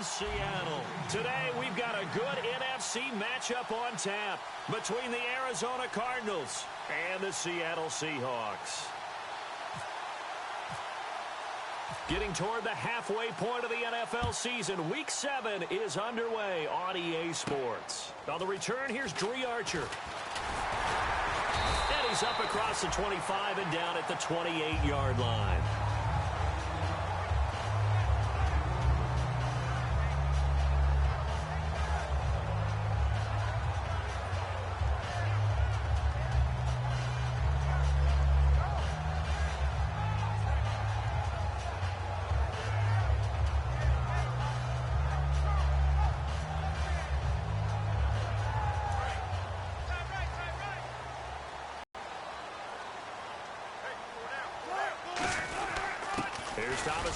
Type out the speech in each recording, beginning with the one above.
Seattle. Today, we've got a good NFC matchup on tap between the Arizona Cardinals and the Seattle Seahawks. Getting toward the halfway point of the NFL season, Week 7 is underway on EA Sports. On the return, here's Dree Archer. And he's up across the 25 and down at the 28-yard line.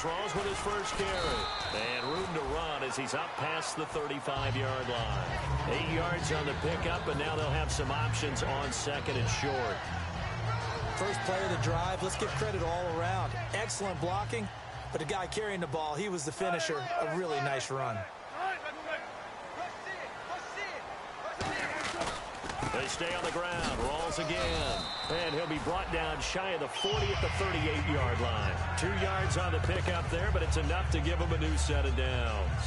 Rolls with his first carry. And room to run as he's up past the 35-yard line. 8 yards on the pickup, and now they'll have some options on second and short. First play of the drive, let's give credit all around. Excellent blocking, but the guy carrying the ball, he was the finisher. A really nice run. They stay on the ground. Rolls again. And he'll be brought down shy of the 40 at the 38-yard line. 2 yards on the pickup there, but it's enough to give him a new set of downs.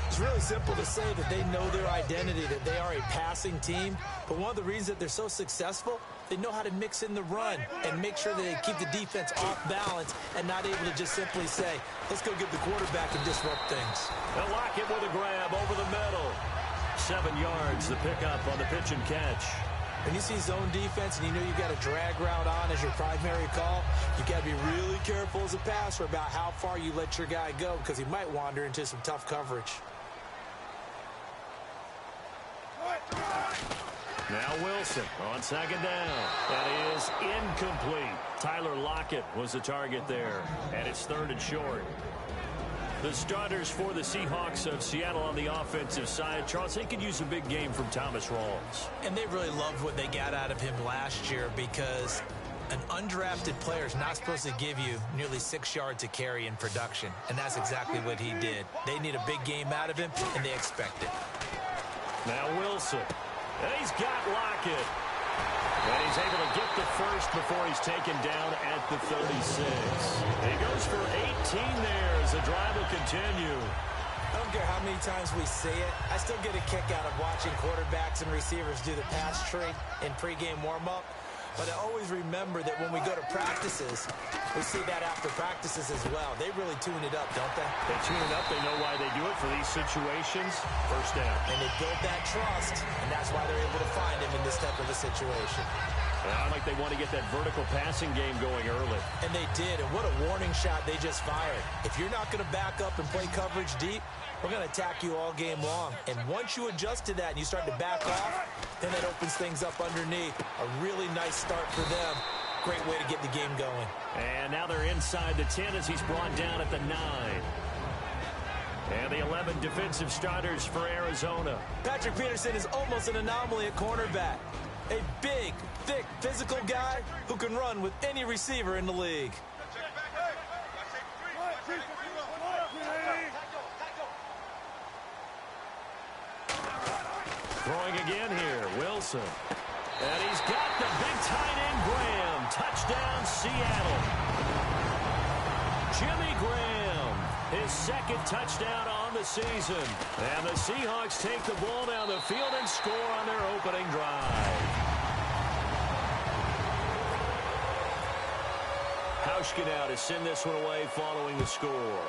It's really simple to say that they know their identity, that they are a passing team. But one of the reasons that they're so successful, they know how to mix in the run and make sure that they keep the defense off balance and not able to just simply say, let's go get the quarterback and disrupt things. They'll lock it with a grab over the middle. 7 yards, the pickup on the pitch and catch. When you see zone defense and you know you've got a drag route on as your primary call, you've got to be really careful as a passer about how far you let your guy go because he might wander into some tough coverage. Now Wilson on second down. That is incomplete. Tyler Lockett was the target there, and it's 3rd and short. The starters for the Seahawks of Seattle on the offensive side, Charles, they could use a big game from Thomas Rawls. And they really loved what they got out of him last year because an undrafted player is not supposed to give you nearly 6 yards a carry in production, and that's exactly what he did. They need a big game out of him, and they expect it. Now Wilson, and he's got Lockett. And he's able to get the first before he's taken down at the 36. He goes for 18 there as the drive will continue. I don't care how many times we see it. I still get a kick out of watching quarterbacks and receivers do the pass tree in pregame warm-up. But I always remember that when we go to practices, we see that after practices as well. They really tune it up, don't they? They tune it up. They know why they do it for these situations. First down. And they build that trust, and that's why they're able to find him in this type of a situation. I like they want to get that vertical passing game going early. And they did, and what a warning shot they just fired. If you're not going to back up and play coverage deep, we're going to attack you all game long. And once you adjust to that and you start to back off, then that opens things up underneath. A really nice start for them. Great way to get the game going. And now they're inside the 10 as he's brought down at the 9. And the 11 defensive starters for Arizona. Patrick Peterson is almost an anomaly at cornerback. A big, thick, physical guy who can run with any receiver in the league. Throwing again here, Wilson. And he's got the big tight end, Graham. Touchdown, Seattle. Jimmy Graham, his 2nd touchdown on the season. And the Seahawks take the ball down the field and score on their opening drive. Hauschka now to send this one away following the score.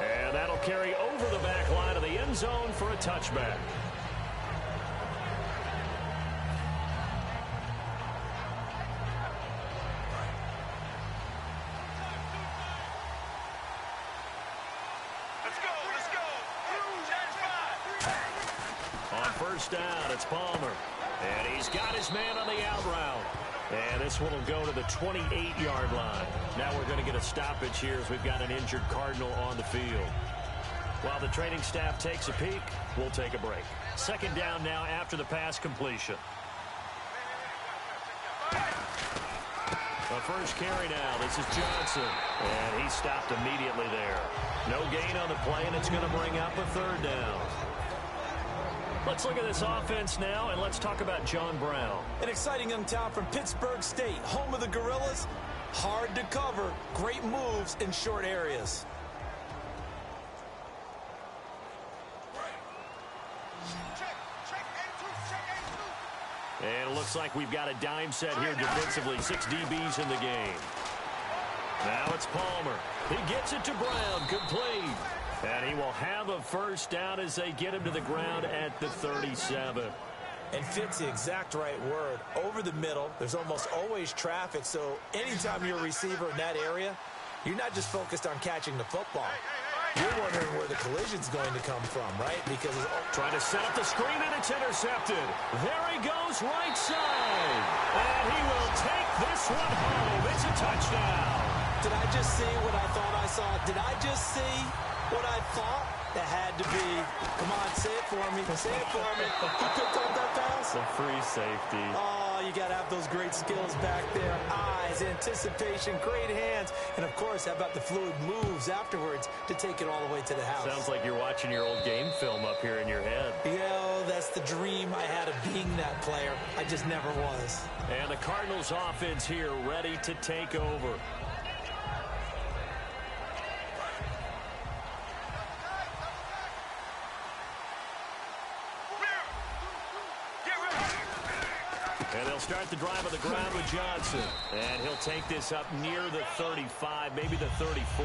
And that'll carry over the back line of the end zone for a touchback. Let's go. On first down, it's Palmer. And he's got his man on the out route. And this one will go to the 28-yard line. Now we're going to get a stoppage here as we've got an injured Cardinal on the field. While the training staff takes a peek, we'll take a break. 2nd down now after the pass completion. A first carry now. This is Johnson. And he stopped immediately there. No gain on the play, and it's going to bring up a third down. Let's look at this offense now, and let's talk about John Brown. An exciting young talent from Pittsburgh State, home of the Gorillas. Hard to cover. Great moves in short areas. And it looks like we've got a dime set here defensively. 6 DBs in the game. Now it's Palmer. He gets it to Brown. Complete. And he will have a first down as they get him to the ground at the 37. And fits the exact right word. Over the middle, there's almost always traffic. So anytime you're a receiver in that area, you're not just focused on catching the football. You're wondering where the collision's going to come from, right? Because it's trying to set up the screen, and it's intercepted. There he goes, right side. And he will take this one home. It's a touchdown. Did I just see what I thought I saw? Did I just see what I thought? That had to be. Come on, say it for me. Say it for me. He picked up that pass. The free safety. Oh, you got to have those great skills back there. Eyes, anticipation, great hands. And, of course, how about the fluid moves afterwards to take it all the way to the house? Sounds like you're watching your old game film up here in your head. Yeah, that's the dream I had of being that player. I just never was. And the Cardinals offense here ready to take over. And they'll start the drive on the ground with Johnson. And he'll take this up near the 35, maybe the 34.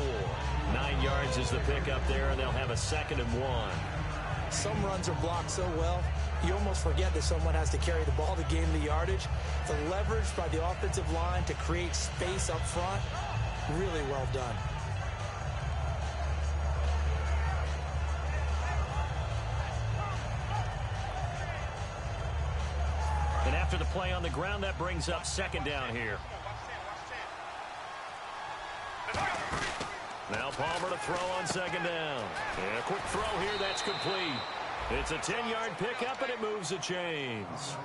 9 yards is the pickup there, and they'll have a 2nd and 1. Some runs are blocked so well, you almost forget that someone has to carry the ball to gain the yardage. The leverage by the offensive line to create space up front, really well done. And after the play on the ground, that brings up 2nd down here. Now Palmer to throw on 2nd down. And a quick throw here, that's complete. It's a 10-yard pickup, and it moves the chains.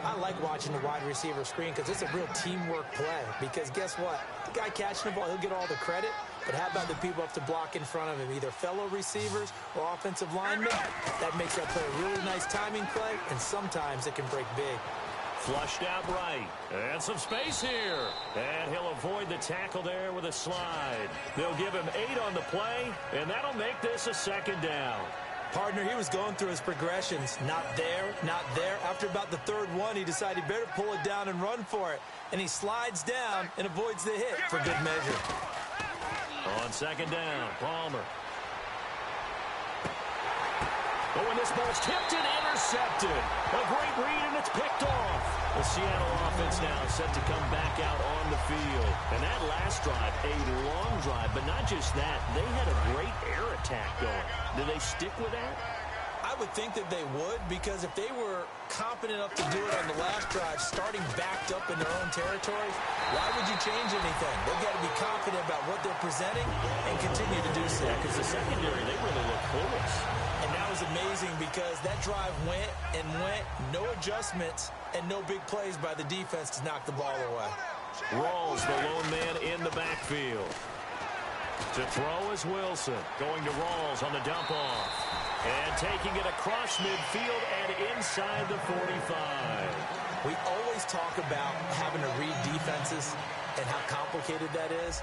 I like watching the wide receiver screen because it's a real teamwork play. Because guess what? The guy catching the ball, he'll get all the credit. But how about the people up to block in front of him, either fellow receivers or offensive linemen? That makes that play a really nice timing play, and sometimes it can break big. Flushed out right. And some space here. And he'll avoid the tackle there with a slide. They'll give him 8 on the play, and that'll make this a 2nd down. Partner, he was going through his progressions. Not there, not there. After about the 3rd one, he decided he better pull it down and run for it. And he slides down and avoids the hit for good measure. On 2nd down, Palmer. Oh, and this ball's tipped and intercepted. A great read, and it's picked off. The Seattle offense now set to come back out on the field. And that last drive, a long drive, but not just that. They had a great air attack going. Do they stick with that? I would think that they would, because if they were competent enough to do it on the last drive, starting backed up in their own territory, why would you change anything? They've got to be confident about what they're presenting and continue to do so. Yeah, because the secondary, they really look porous. And that was amazing because that drive went and went, no adjustments, and no big plays by the defense to knock the ball away. Rawls, the lone man in the backfield. To throw is Wilson. Going to Rawls on the dump off. And taking it across midfield and inside the 45. We always talk about having to read defenses and how complicated that is.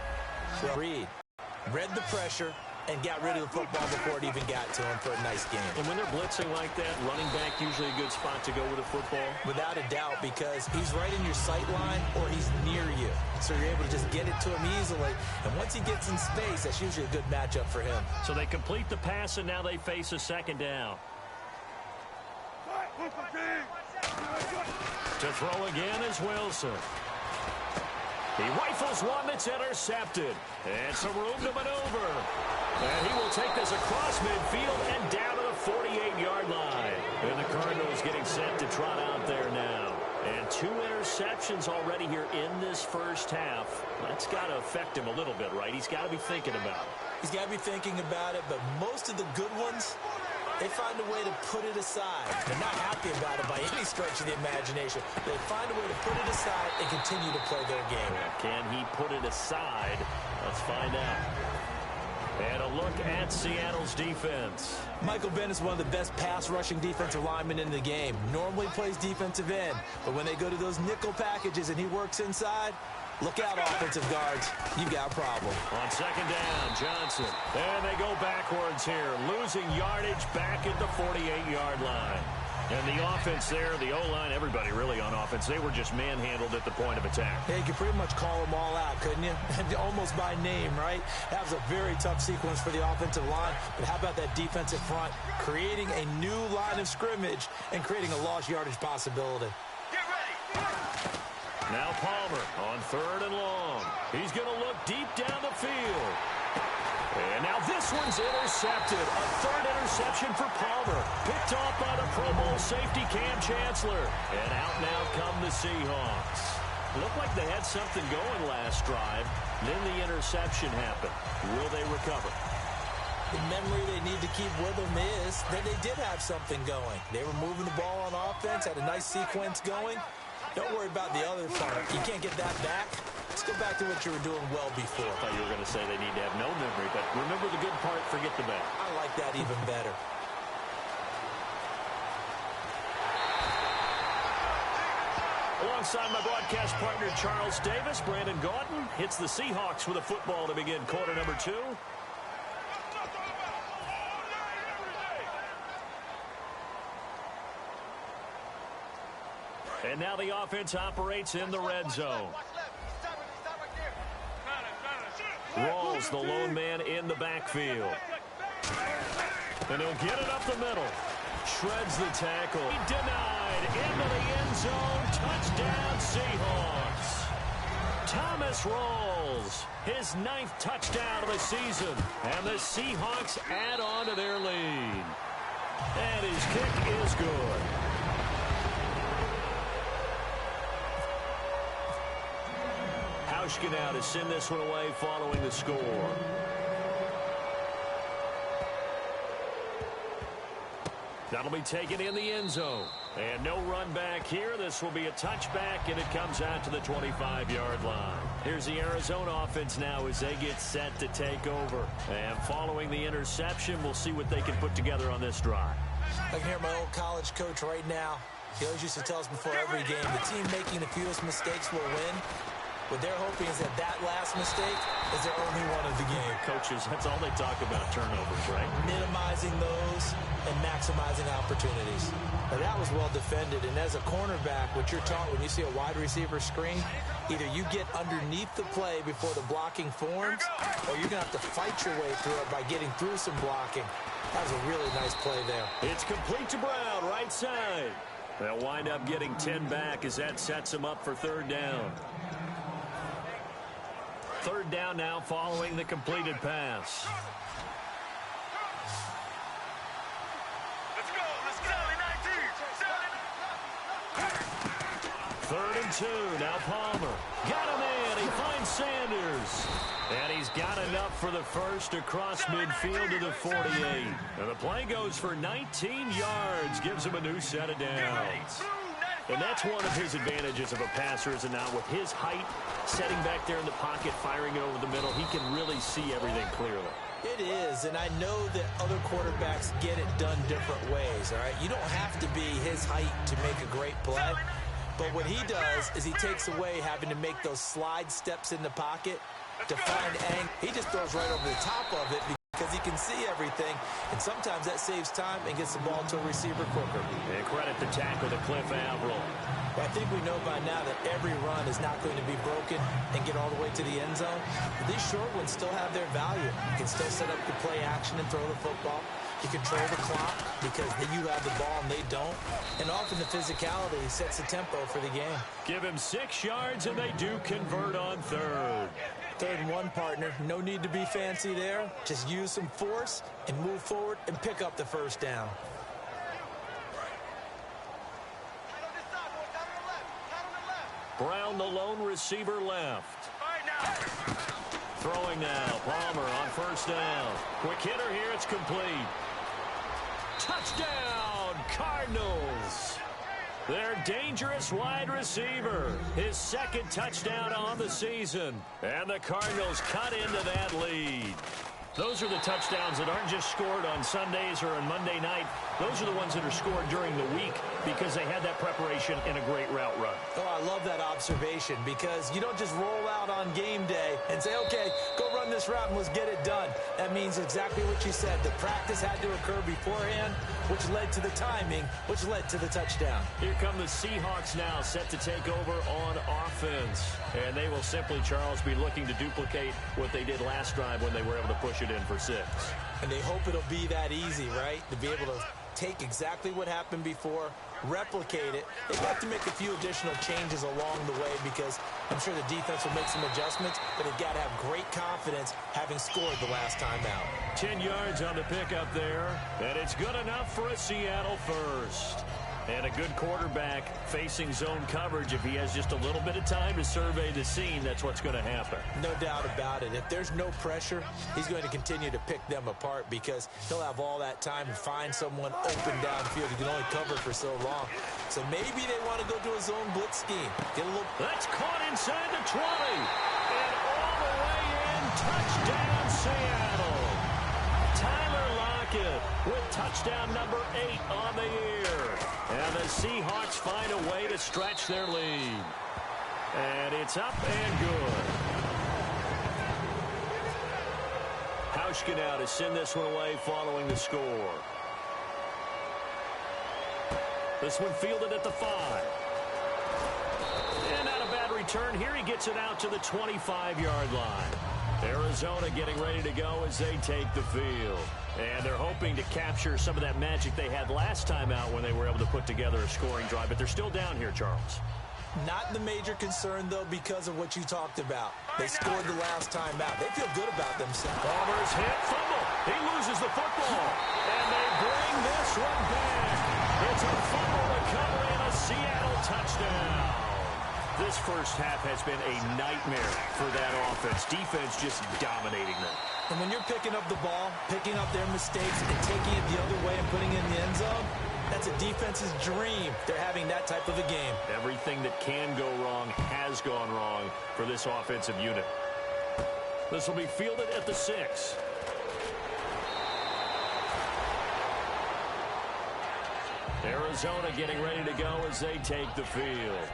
Read the pressure and got rid of the football before it even got to him for a nice game. And when they're blitzing like that, running back usually a good spot to go with a football? Without a doubt, because he's right in your sight line or he's near you. So you're able to just get it to him easily. And once he gets in space, that's usually a good matchup for him. So they complete the pass, and now they face a 2nd down. To throw again is Wilson. He rifles one that's intercepted. And some room to maneuver. And he will take this across midfield and down to the 48-yard line. And the Cardinals getting set to trot out there now. And 2 interceptions already here in this first half. That's got to affect him a little bit, right? He's got to be thinking about it. He's got to be thinking about it, but most of the good ones They find a way to put it aside. They're not happy about it by any stretch of the imagination. They find a way to put it aside and continue to play their game. Can he put it aside? Let's find out. And a look at Seattle's defense. Michael Bennett is one of the best pass-rushing defensive linemen in the game. Normally plays defensive end, but when they go to those nickel packages and he works inside, look out, offensive guards. You've got a problem. On second down, Johnson. And they go backwards here, losing yardage back at the 48-yard line. And the offense there, the O-line, everybody really on offense, they were just manhandled at the point of attack. Yeah, you could pretty much call them all out, couldn't you? Almost by name, right? That was a very tough sequence for the offensive line. But how about that defensive front creating a new line of scrimmage and creating a lost yardage possibility? Get ready. Now Palmer on third and long. He's going to look deep down the field. And now this one's intercepted. A third interception for Palmer. Picked off by the Pro Bowl safety Cam Chancellor. And out now come the Seahawks. Looked like they had something going last drive. Then the interception happened. Will they recover? The memory they need to keep with them is that they did have something going. They were moving the ball on offense, had a nice sequence going. Don't worry about the other part. You can't get that back. Let's go back to what you were doing well before. I thought you were going to say they need to have no memory, but remember the good part, forget the bad. I like that even better. Alongside my broadcast partner, Charles Davis, Brandon Gaudin hits the Seahawks with a football to begin quarter number 2. And now the offense operates in the red zone. Rawls, the lone man in the backfield. And he'll get it up the middle. Shreds the tackle. Denied into the end zone. Touchdown, Seahawks. Thomas Rawls, his 9th touchdown of the season. And the Seahawks add on to their lead. And his kick is good. Hauschka now to send this one away following the score. That'll be taken in the end zone. And no run back here. This will be a touchback, and it comes out to the 25-yard line. Here's the Arizona offense now as they get set to take over. And following the interception, we'll see what they can put together on this drive. I can hear my old college coach right now. He always used to tell us before every game, the team making the fewest mistakes will win. What they're hoping is that last mistake is their only one of the game. Coaches, that's all they talk about, turnovers, right? Minimizing those and maximizing opportunities. Now, that was well defended, and as a cornerback, what you're taught when you see a wide receiver screen, either you get underneath the play before the blocking forms, or you're going to have to fight your way through it by getting through some blocking. That was a really nice play there. It's complete to Brown, right side. They'll wind up getting 10 back as that sets them up for third down. Third down now following the completed pass. Let's go, 19. 3rd and 2. Now Palmer. Got him in. He finds Sanders. And he's got enough for the first across midfield to the 48. And the play goes for 19 yards. Gives him a new set of downs. And that's one of his advantages of a passer, is it not? With his height, setting back there in the pocket, firing it over the middle, he can really see everything clearly. It is, and I know that other quarterbacks get it done different ways, all right? You don't have to be his height to make a great play, but what he does is he takes away having to make those slide steps in the pocket to find angle. He just throws right over the top of it because he can see everything, and sometimes that saves time and gets the ball to a receiver quicker. And credit the tackle to Cliff Averill. But I think we know by now that every run is not going to be broken and get all the way to the end zone. But these short ones still have their value. You can still set up the play action and throw the football. You control the clock because you have the ball and they don't. And often the physicality sets the tempo for the game. Give him 6 yards, and they do convert on third. 3rd and 1, partner. No need to be fancy there. Just use some force and move forward and pick up the first down. Brown, the lone receiver, left. Throwing now. Palmer on first down. Quick hitter here. It's complete. Touchdown, Cardinals. Their dangerous wide receiver, his second touchdown on the season. And the Cardinals cut into that lead. Those are the touchdowns that aren't just scored on Sundays or on Monday night. Those are the ones that are scored during the week because they had that preparation and a great route run. Oh, I love that observation because you don't just roll out on game day and say, okay, go run this route and let's get it done. That means exactly what you said. The practice had to occur beforehand, which led to the timing, which led to the touchdown. Here come the Seahawks now set to take over on offense. And they will simply, Charles, be looking to duplicate what they did last drive when they were able to push it in for 6. And they hope it'll be that easy, right? To be able to take exactly what happened before, replicate it. They have to make a few additional changes along the way because I'm sure the defense will make some adjustments, but they've got to have great confidence having scored the last time out. 10 yards on the pickup there, and it's good enough for a Seattle first. And a good quarterback facing zone coverage. If he has just a little bit of time to survey the scene, that's what's going to happen. No doubt about it. If there's no pressure, he's going to continue to pick them apart because he'll have all that time to find someone open downfield. He can only cover for so long. So maybe they want to go to a zone blitz scheme. Get a little... That's caught inside the 20. And all the way in, touchdown Seattle. Tyler Lockett with touchdown number 8 on the year. And the Seahawks find a way to stretch their lead. And it's up and good. Hauschka now to send this one away following the score. This one fielded at the 5. And not a bad return here. He gets it out to the 25-yard line. Arizona getting ready to go as they take the field. And they're hoping to capture some of that magic they had last time out when they were able to put together a scoring drive. But they're still down here, Charles. Not the major concern, though, because of what you talked about. They scored the last time out. They feel good about themselves. Palmer's hit, fumble. He loses the football. And they bring this one back. It's a fumble recovery and a Seattle touchdown. This first half has been a nightmare for that offense. Defense just dominating them. And when you're picking up the ball, picking up their mistakes, and taking it the other way and putting it in the end zone, that's a defense's dream. They're having that type of a game. Everything that can go wrong has gone wrong for this offensive unit. This will be fielded at the 6. Arizona getting ready to go as they take the field.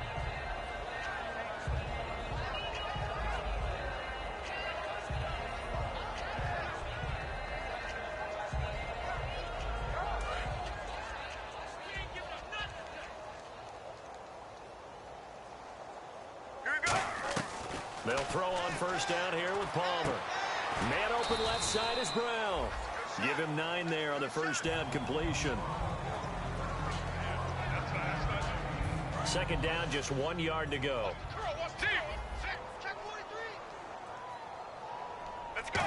They'll throw on first down here with Palmer. Man open left side is Brown. Give him 9 there on the first down completion. Second down, just 1 yard to go. Let's go.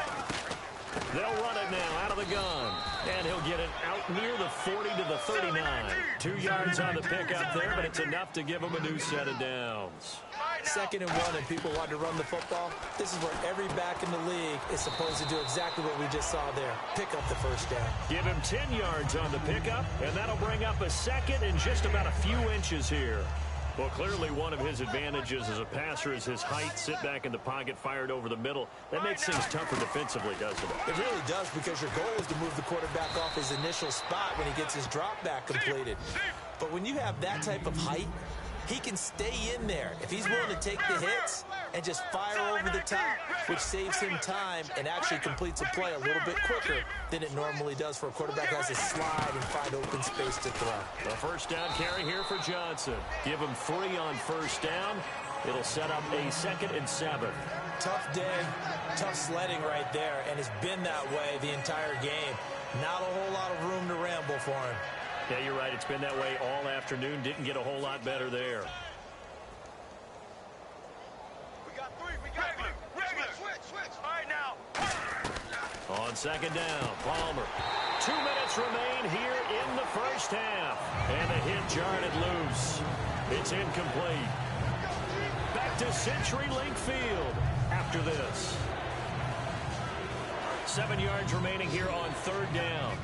They'll run it now out of the gun. And he'll get it out near the 40 to the 39. 2 yards on the pickup there, but it's enough to give him a new set of downs. 2nd and 1 and people want to run the football. This is where every back in the league is supposed to do exactly what we just saw there. Pick up the first down. Give him 10 yards on the pickup, and that'll bring up a second and just about a few inches here. Well, clearly one of his advantages as a passer is his height. Sit back in the pocket, fired over the middle. That makes things tougher defensively, doesn't it? It really does, because your goal is to move the quarterback off his initial spot when he gets his drop back completed. But when you have that type of height, he can stay in there if he's willing to take the hits and just fire over the top, which saves him time and actually completes a play a little bit quicker than it normally does for a quarterback who has to slide and find open space to throw. The first down carry here for Johnson. Give him 3 on first down. It'll set up a 2nd and 7. Tough day, tough sledding right there, and it's been that way the entire game. Not a whole lot of room to ramble for him. Yeah, you're right. It's been that way all afternoon. Didn't get a whole lot better there. We got 3. We got regular. Switch. All right, now. On second down, Palmer. 2 minutes remain here in the first half. And the hit jarred it loose. It's incomplete. Back to CenturyLink Field after this. 7 yards remaining here on 3rd down.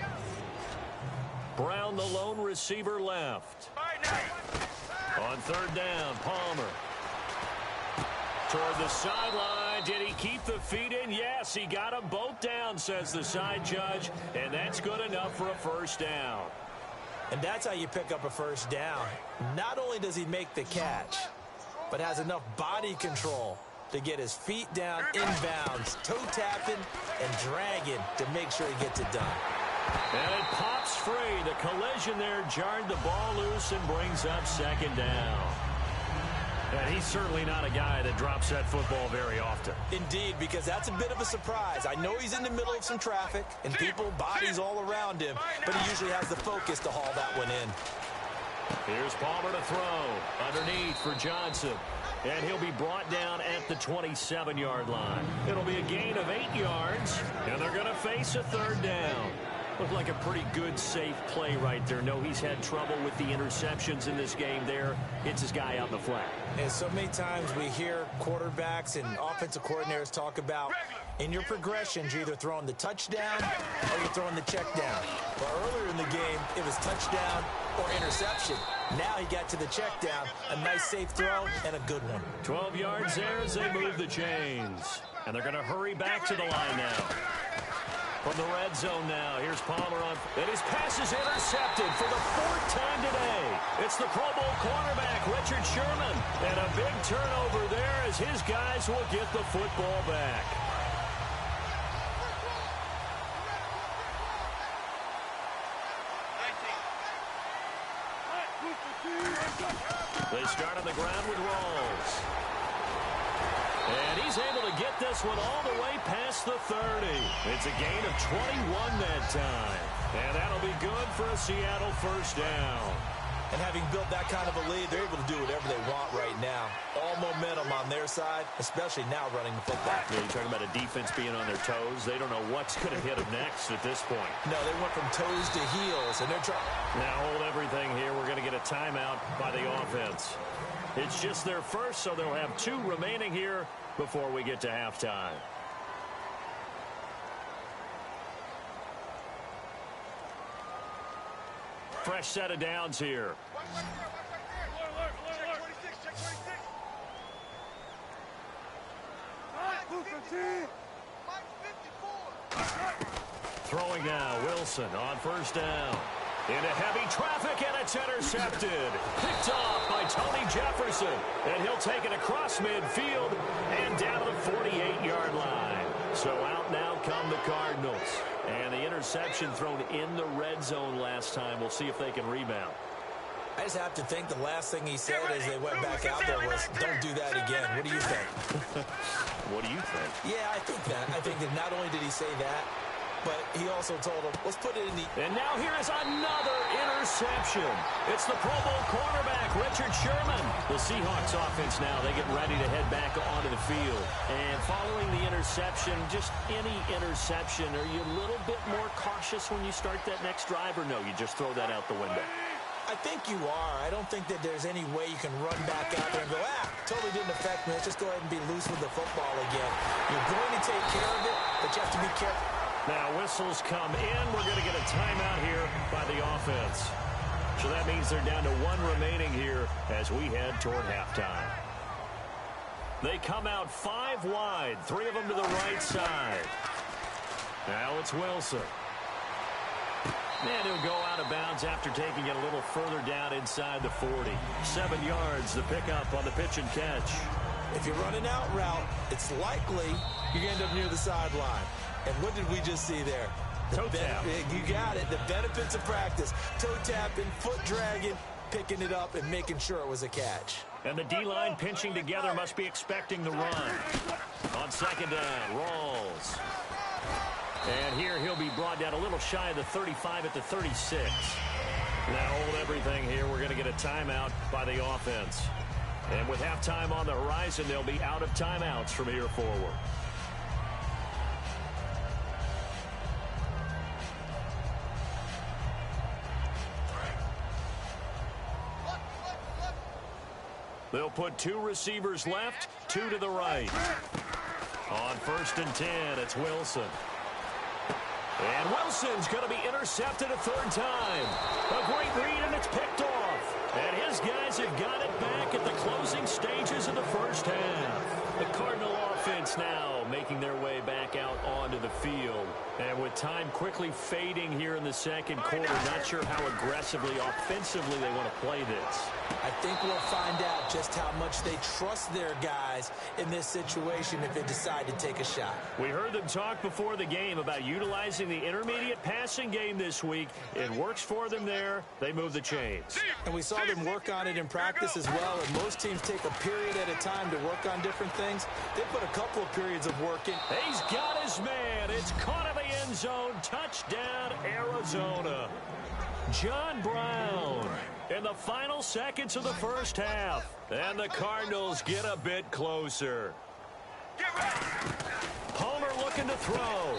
Brown, the lone receiver, left. On third down, Palmer. Toward the sideline. Did he keep the feet in? Yes, he got them both down, says the side judge. And that's good enough for a first down. And that's how you pick up a first down. Not only does he make the catch, but has enough body control to get his feet down inbounds, toe tapping and dragging to make sure he gets it done. And it pops free. The collision there jarred the ball loose and brings up second down. And he's certainly not a guy that drops that football very often. Indeed, because that's a bit of a surprise. I know he's in the middle of some traffic and people, bodies all around him, but he usually has the focus to haul that one in. Here's Palmer to throw. Underneath for Johnson. And he'll be brought down at the 27-yard line. It'll be a gain of 8 yards, and they're going to face a third down. Looked like a pretty good, safe play right there. No, he's had trouble with the interceptions in this game there. Hits his guy out in the flat. And so many times we hear quarterbacks and offensive coordinators talk about in your progressions, you're either throwing the touchdown or you're throwing the check down. But earlier in the game, it was touchdown or interception. Now he got to the check down, a nice safe throw, and a good one. 12 yards there as they move the chains. And they're going to hurry back to the line now. From the red zone now, here's Palmer on, and his pass is intercepted for the 4th time today. It's the Pro Bowl cornerback, Richard Sherman, and a big turnover there as his guys will get the football back. They start on the ground with Rawls. And he's able to get this one all the way past the 30. It's a gain of 21 that time. And that'll be good for a Seattle first down. And having built that kind of a lead, they're able to do whatever they want right now. All momentum on their side, especially now running the football. Yeah, you're talking about a defense being on their toes. They don't know what's going to hit them next at this point. No, they went from toes to heels, and they're trying. Now hold everything here. We're going to get a timeout by the offense. It's just their first, so they'll have 2 remaining here before we get to halftime. Fresh set of downs here. Throwing now, Wilson on first down. Into heavy traffic, and it's intercepted. Picked off by Tony Jefferson. And he'll take it across midfield and down to the 48-yard line. So out now come the Cardinals. And the interception thrown in the red zone last time. We'll see if they can rebound. I just have to think the last thing he said as they went back out there was, don't do that again. What do you think? What do you think? Yeah, I think that. I think that not only did he say that, but he also told him, let's put it in the... And now here is another interception. It's the Pro Bowl cornerback, Richard Sherman. The Seahawks offense now, they get ready to head back onto the field. And following the interception, just any interception, are you a little bit more cautious when you start that next drive, or no, you just throw that out the window? I think you are. I don't think that there's any way you can run back out there and go, totally didn't affect me. Let's just go ahead and be loose with the football again. You're going to take care of it, but you have to be careful. Now whistles come in. We're going to get a timeout here by the offense. So that means they're down to 1 remaining here as we head toward halftime. They come out 5 wide, 3 of them to the right side. Now it's Wilson. And he'll go out of bounds after taking it a little further down inside the 40. 7 yards the pickup on the pitch and catch. If you're running out route, it's likely you're going to end up near the sideline. And what did we just see there? Toe tap. You got it. The benefits of practice. Toe tapping, foot dragging, picking it up, and making sure it was a catch. And the D-line pinching together must be expecting the run. On second down, Rawls. And here he'll be brought down a little shy of the 35 at the 36. Now hold everything here. We're going to get a timeout by the offense. And with halftime on the horizon, they'll be out of timeouts from here forward. They'll put 2 receivers left, 2 to the right. On 1st and 10, it's Wilson. And Wilson's going to be intercepted a third time. A great read, and it's picked off. And his guys have got it back at the closing stages of the first half. The Cardinal offense now making their way back out onto the field. And with time quickly fading here in the second quarter, not sure how aggressively, offensively they want to play this. I think we'll find out just how much they trust their guys in this situation if they decide to take a shot. We heard them talk before the game about utilizing the intermediate passing game this week. It works for them there. They move the chains. And we saw them work on it in practice as well. And most teams take a period at a time to work on different things. They put a couple of periods of work in. He's got his man. It's caught in the end zone. Touchdown, Arizona. John Brown in the final seconds of the first half. And the Cardinals get a bit closer. Palmer looking to throw.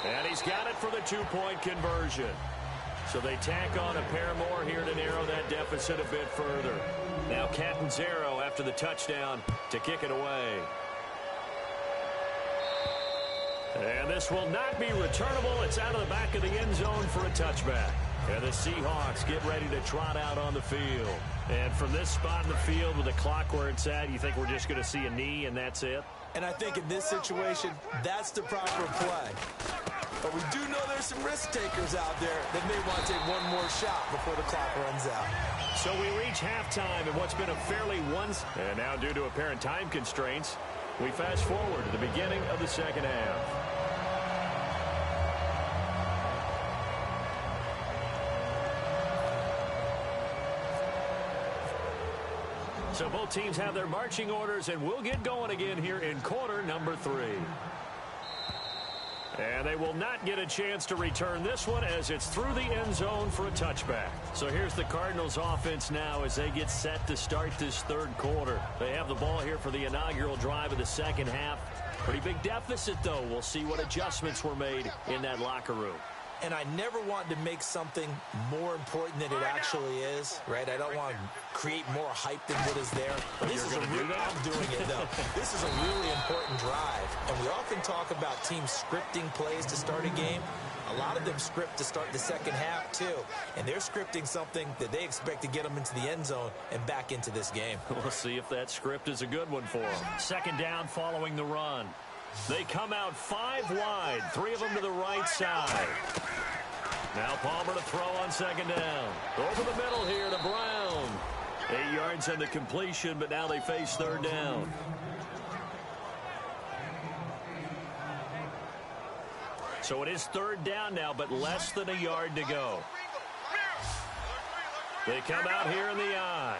And he's got it for the two-point conversion. So they tack on a pair more here to narrow that deficit a bit further. Now Catanzaro after the touchdown to kick it away. And this will not be returnable. It's out of the back of the end zone for a touchback. And the Seahawks get ready to trot out on the field. And from this spot in the field with the clock where it's at, you think we're just going to see a knee and that's it? And I think in this situation, that's the proper play. But we do know there's some risk takers out there that may want to take one more shot before the clock runs out. So we reach halftime in what's been a fairly And now due to apparent time constraints, we fast forward to the beginning of the second half. So both teams have their marching orders, and we'll get going again here in quarter number 3. And they will not get a chance to return this one as it's through the end zone for a touchback. So here's the Cardinals offense now as they get set to start this third quarter. They have the ball here for the inaugural drive of the second half. Pretty big deficit, though. We'll see what adjustments were made in that locker room. And I never want to make something more important than it actually is, right? I don't want to create more hype than what is there. But this is I'm doing it, though. This is a really important drive. And we often talk about teams scripting plays to start a game. A lot of them script to start the second half, too. And they're scripting something that they expect to get them into the end zone and back into this game. We'll see if that script is a good one for them. Second down following the run. They come out 5 wide, 3 of them to the right side. Now Palmer to throw on second down. Over the middle here to Brown. 8 yards on the completion, but now they face third down. So it is third down now, but less than a yard to go. They come out here in the eye.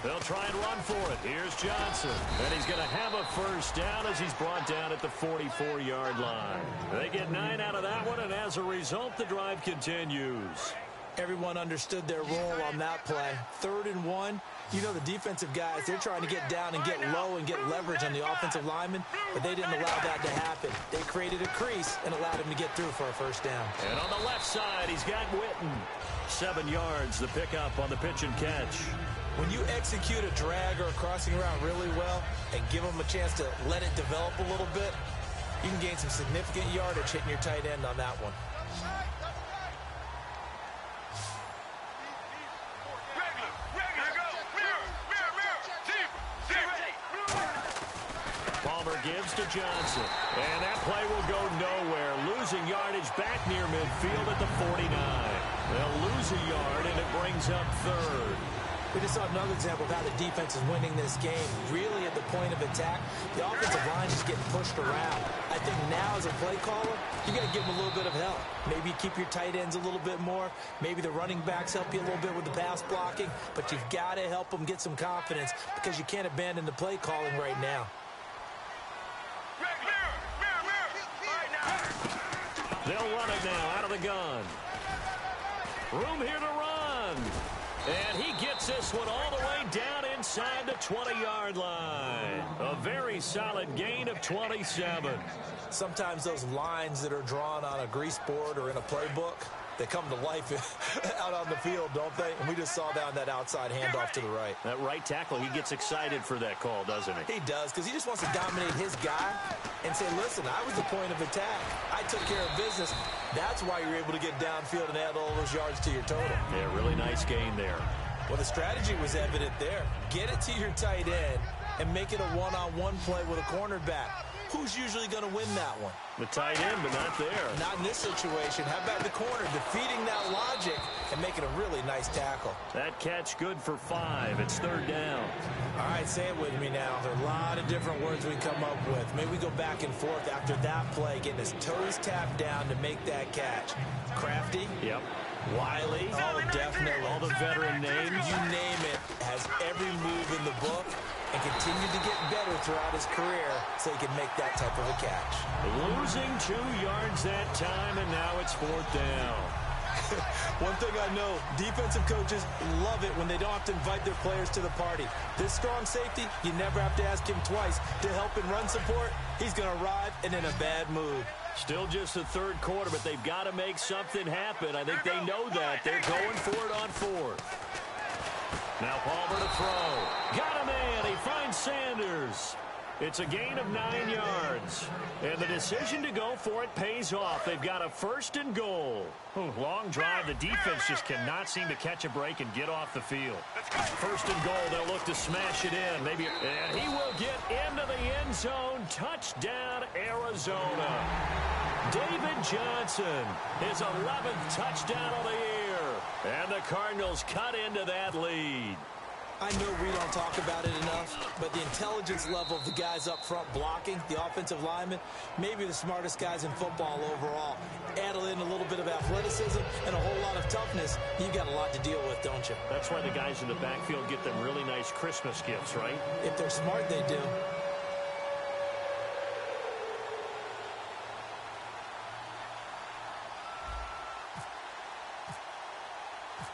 They'll try and run for it. Here's Johnson. And he's going to have a first down as he's brought down at the 44-yard line. They get 9 out of that one, and as a result, the drive continues. Everyone understood their role on that play. 3rd and 1. You know the defensive guys, they're trying to get down and get low and get leverage on the offensive lineman, but they didn't allow that to happen. They created a crease and allowed him to get through for a first down. And on the left side, he's got Witten. 7 yards, the pickup on the pitch and catch. When you execute a drag or a crossing route really well and give them a chance to let it develop a little bit, you can gain some significant yardage hitting your tight end on that one. Palmer gives to Johnson. And that play will go nowhere. Losing yardage back near midfield at the 49. They'll lose a yard, and it brings up third. We just saw another example of how the defense is winning this game. Really at the point of attack, the offensive line is getting pushed around. I think now as a play caller, you got to give them a little bit of help. Maybe keep your tight ends a little bit more. Maybe the running backs help you a little bit with the pass blocking. But you've got to help them get some confidence because you can't abandon the play calling right now. They'll run it now out of the gun. Room here to run. And he gets this one all the way down inside the 20-yard line. A very solid gain of 27. Sometimes those lines that are drawn on a grease board or in a playbook, they come to life out on the field, don't they? And we just saw down that outside handoff to the right. That right tackle, he gets excited for that call, doesn't he? He does, because he just wants to dominate his guy and say, listen, I was the point of attack. I took care of business. That's why you're able to get downfield and add all those yards to your total. Yeah, really nice gain there. Well, the strategy was evident there. Get it to your tight end and make it a one-on-one play with a cornerback. Who's usually going to win that one? The tight end, but not there. Not in this situation. How about the corner defeating that logic and making a really nice tackle? That catch good for 5. It's 3rd down. All right, say it with me now. There are a lot of different words we come up with. Maybe we go back and forth after that play, getting his toes tapped down to make that catch. Crafty? Yep. Wiley? Oh, definitely. All the veteran names. You name it. Has every move in the book and continued to get better throughout his career so he can make that type of a catch. Losing 2 yards that time, and now it's 4th down. One thing I know, defensive coaches love it when they don't have to invite their players to the party. This strong safety, you never have to ask him twice to help in run support. He's going to arrive and in a bad mood. Still just the 3rd quarter, but they've got to make something happen. I think they know that. They're going for it on 4th. Now Palmer to throw. Got him in. He finds Sanders. It's a gain of 9 yards. And the decision to go for it pays off. They've got a 1st and goal. Long drive. The defense just cannot seem to catch a break and get off the field. 1st and goal. They'll look to smash it in. And he will get into the end zone. Touchdown, Arizona. David Johnson, his 11th touchdown of the year. And the Cardinals cut into that lead. I know we don't talk about it enough, but the intelligence level of the guys up front blocking, the offensive linemen, maybe the smartest guys in football overall. Add in a little bit of athleticism and a whole lot of toughness, you've got a lot to deal with, don't you? That's why the guys in the backfield get them really nice Christmas gifts, right? If they're smart, they do.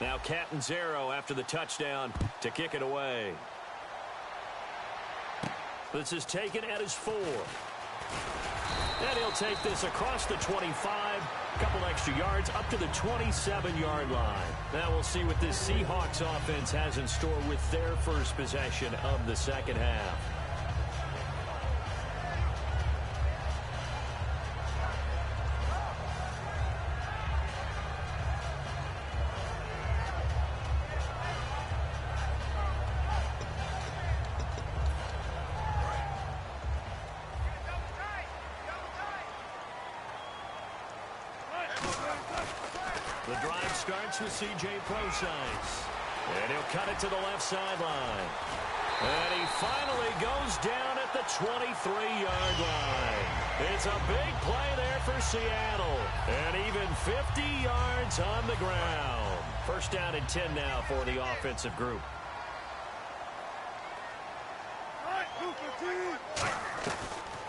Now Catanzaro after the touchdown to kick it away. This is taken at his 4. And he'll take this across the 25. A couple extra yards up to the 27-yard line. Now we'll see what this Seahawks offense has in store with their first possession of the second half. The drive starts with C.J. Prosise. And he'll cut it to the left sideline. And he finally goes down at the 23-yard line. It's a big play there for Seattle. And even 50 yards on the ground. 1st down and 10 now for the offensive group.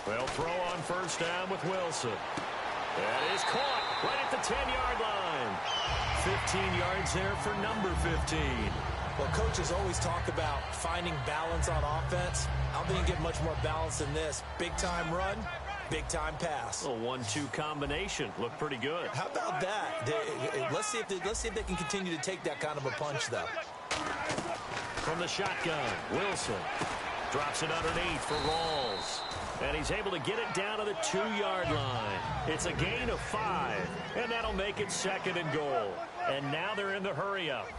They'll throw on 1st down with Wilson. That is caught right at the 10-yard line. 15 yards there for number 15. Well, coaches always talk about finding balance on offense. I don't think you get much more balance than this. Big-time run, big-time pass. A 1-2 combination. Looked pretty good. How about that? Let's see if they can continue to take that kind of a punch, though. From the shotgun, Wilson drops it underneath for Rawls. And he's able to get it down to the 2-yard line. It's a gain of 5, and that'll make it 2nd and goal. And now they're in the hurry-up.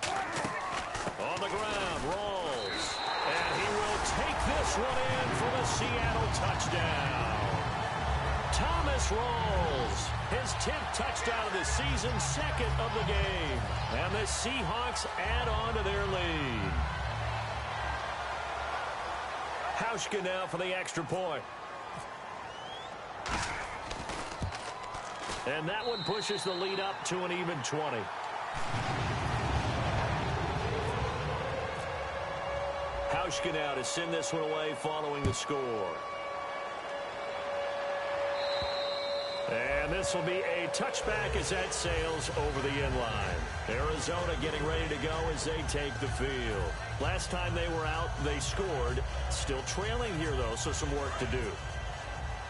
On the ground, Rawls. And he will take this one in for the Seattle touchdown. Thomas Rawls, his 10th touchdown of the season, 2nd of the game. And the Seahawks add on to their lead. Hauschka now for the extra point. And that one pushes the lead up to an even 20. Hauschka now to send this one away following the score. And this will be a touchback as that sails over the end line. Arizona getting ready to go as they take the field. Last time they were out, they scored. Still trailing here, though, so some work to do.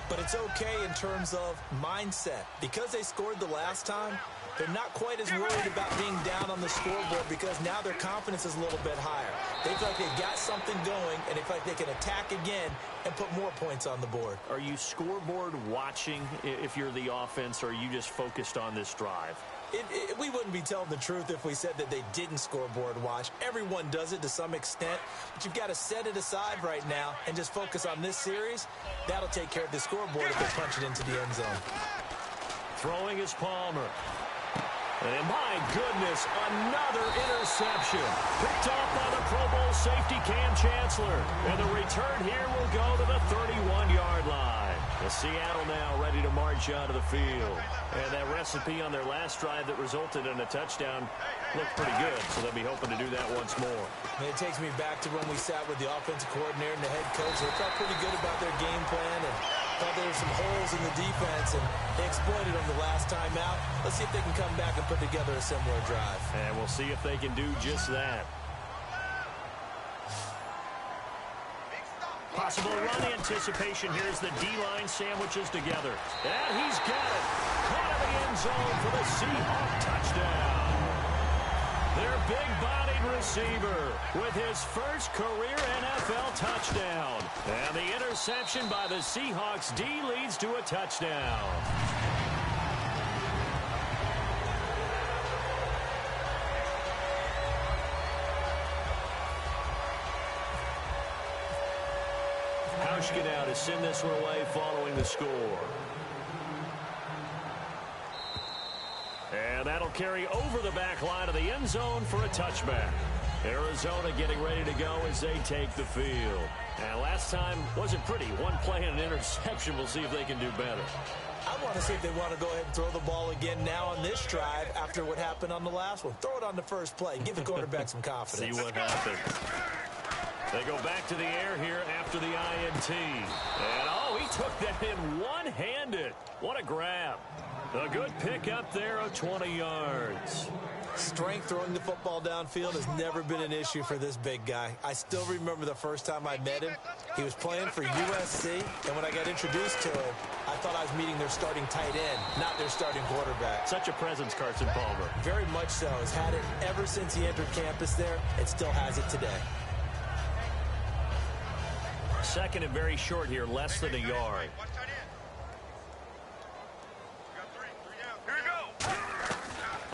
But it's okay in terms of mindset. Because they scored the last time, They're not quite as worried about being down on the scoreboard because now their confidence is a little bit higher. They feel like they've got something going, and they feel like they can attack again and put more points on the board. Are you scoreboard watching if you're the offense, or are you just focused on this drive? We wouldn't be telling the truth if we said that they didn't scoreboard watch. Everyone does it to some extent, but you've got to set it aside right now and just focus on this series. That'll take care of the scoreboard if they punch it into the end zone. Throwing is Palmer. And my goodness, another interception. Picked off by the Pro Bowl safety Cam Chancellor. And the return here will go to the 31-yard line. The Seattle now ready to march out of the field. And that recipe on their last drive that resulted in a touchdown looked pretty good, so they'll be hoping to do that once more. And it takes me back to when we sat with the offensive coordinator and the head coach. They felt pretty good about their game plan and thought there were some holes in the defense, and they exploited them the last time out. Let's see if they can come back and put together a similar drive. And we'll see if they can do just that. Possible run anticipation. Here's the D-line sandwiches together. And he's got it. Caught in the end zone for the Seahawk touchdown. Their big-bodied receiver with his first career NFL touchdown. And the interception by the Seahawks D leads to a touchdown. Hauschka now to send this one away following the score. And that'll carry over the back line of the end zone for a touchback. Arizona getting ready to go as they take the field. And last time wasn't pretty. One play and an interception. We'll see if they can do better. I want to see if they want to go ahead and throw the ball again now on this drive after what happened on the last one. Throw it on the first play. Give the quarterback some confidence. See what happens. They go back to the air here after the INT. And, oh, he took that in one-handed. What a grab. A good pick up there of 20 yards. Strength throwing the football downfield has never been an issue for this big guy. I still remember the first time I met him. He was playing for USC, and when I got introduced to him, I thought I was meeting their starting tight end, not their starting quarterback. Such a presence, Carson Palmer. Very much so. Has had it ever since he entered campus there, and still has it today. Second and very short here, less than a yard.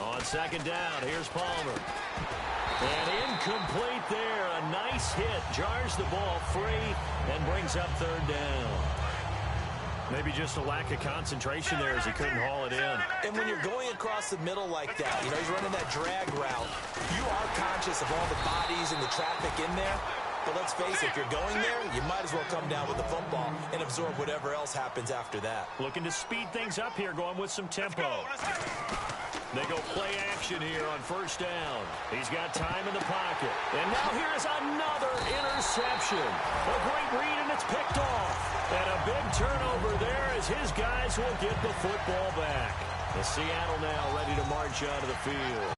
On second down, here's Palmer. And incomplete there. A nice hit. Jars the ball free and brings up third down. Maybe just a lack of concentration there as he couldn't haul it in. And when you're going across the middle like that, you know, he's running that drag route, you are conscious of all the bodies and the traffic in there. But let's face it, if you're going there, you might as well come down with the football and absorb whatever else happens after that. Looking to speed things up here, going with some tempo. They go play action here on first down. He's got time in the pocket. And now here's another interception. A great read, and it's picked off. And a big turnover there as his guys will get the football back. The Seattle now ready to march out of the field.